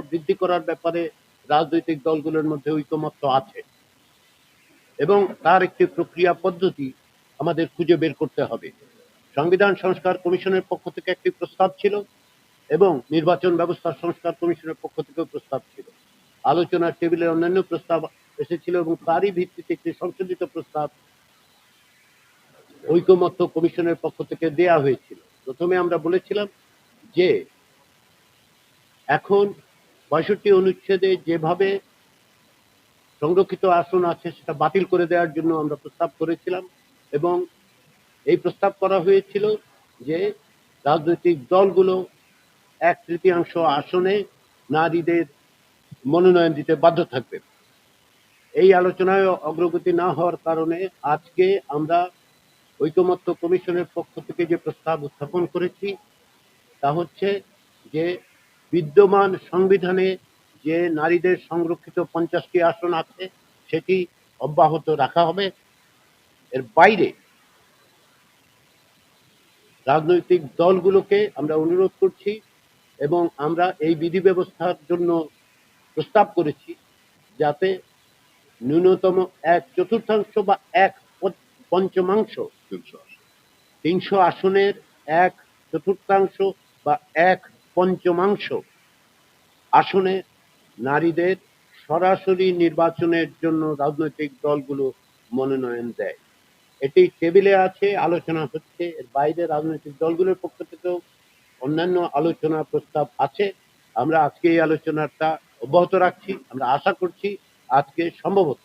বৃদ্ধি করার ব্যাপারে রাজনৈতিক দলগুলোর মধ্যে ঐকমত্য আছে এবং তার একটি প্রক্রিয়া পদ্ধতি আমাদের খুঁজে বের করতে হবে। সংবিধান সংস্কার কমিশনের পক্ষ থেকে একটি প্রস্তাব ছিল এবং নির্বাচন ব্যবস্থা সংস্কার কমিশনের পক্ষ থেকেও প্রস্তাব ছিল। আলোচনার টেবিলে অন্যান্য প্রস্তাব এসেছিল এবং তারই ভিত্তিতে একটি সংশোধিত প্রস্তাব ঐকমত্য কমিশনের পক্ষ থেকে দেয়া হয়েছিল। প্রথমে আমরা বলেছিলাম যে এখন ৬৫ অনুচ্ছেদে যেভাবে সংরক্ষিত আসন আছে সেটা বাতিল করে দেওয়ার জন্য আমরা প্রস্তাব করেছিলাম এবং এই প্রস্তাব করা হয়েছিল যে রাজনৈতিক দলগুলো ১/৩ আসনে নারীদের মনোনয়ন দিতে বাধ্য থাকবে। এই আলোচনায় অগ্রগতি না হওয়ার কারণে আজকে আমরা ঐকমত্য কমিশনের পক্ষ থেকে যে প্রস্তাব উত্থাপন করেছি তা হচ্ছে যে বিদ্যমান সংবিধানে যে নারীদের সংরক্ষিত ৫০টি আসন আছে সেটি অব্যাহত রাখা হবে। এর বাইরে রাজনৈতিক দলগুলোকে আমরা অনুরোধ করছি এবং আমরা এই বিধি ব্যবস্থার জন্য প্রস্তাব করেছি যাতে ন্যূনতম ১/৪ বা ১/৫ ৩০০ আসনের ১/৪ বা ১/৫ আসনে নারীদের সরাসরি নির্বাচনের জন্য রাজনৈতিক দলগুলো মনোনয়ন দেয়। এটি টেবিলে আছে, আলোচনা হচ্ছে। এর বাইরে রাজনৈতিক দলগুলোর পক্ষ থেকেও অন্যান্য আলোচনা প্রস্তাব আছে। আমরা আজকে এই আলোচনাটা অব্যাহত রাখছি। আমরা আশা করছি আজকে সম্ভবত,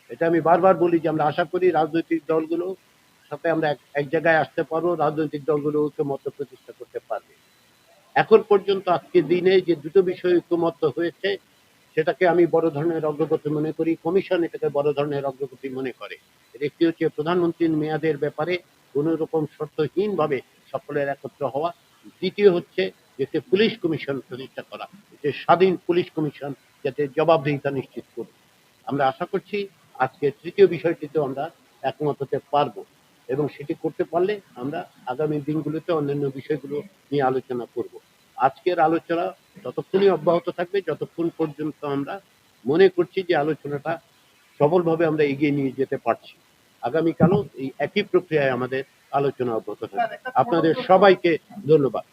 এটা আমি বারবার বলি যে আমরা আশা করি রাজনৈতিক দলগুলো সাথে আমরা এক জায়গায় আসতে পারবো, রাজনৈতিক দলগুলো ঐকমত্য প্রতিষ্ঠা করতে পারবে। এখন পর্যন্ত আজকের দিনে যে দুটো বিষয়ে ঐকমত্য হয়েছে সেটাকে আমি বড় ধরনের অগ্রগতি মনে করি। কমিশন এটাকে বড় ধরনের অগ্রগতি মনে করে। এর একটি হচ্ছে প্রধানমন্ত্রীর মেয়াদের ব্যাপারে কোনো রকম শর্তহীনভাবে সকলের একত্র হওয়া। দ্বিতীয় হচ্ছে যে একটি পুলিশ কমিশন প্রতিষ্ঠা করা, যে স্বাধীন পুলিশ কমিশন যাতে জবাবদিহিতা নিশ্চিত করবে। আমরা আশা করছি আজকে তৃতীয় বিষয়টিতেও আমরা একমত হতে পারবো এবং সেটি করতে পারলে আমরা আগামী দিনগুলোতে অন্যান্য বিষয়গুলো নিয়ে আলোচনা করব। আজকের আলোচনা ততক্ষণই অব্যাহত থাকবে যতক্ষণ পর্যন্ত আমরা মনে করছি যে আলোচনাটা সফলভাবে আমরা এগিয়ে নিয়ে যেতে পারছি। আগামীকালও এই একই প্রক্রিয়ায় আমাদের আলোচনা অব্যাহত থাকবে। আপনাদের সবাইকে ধন্যবাদ।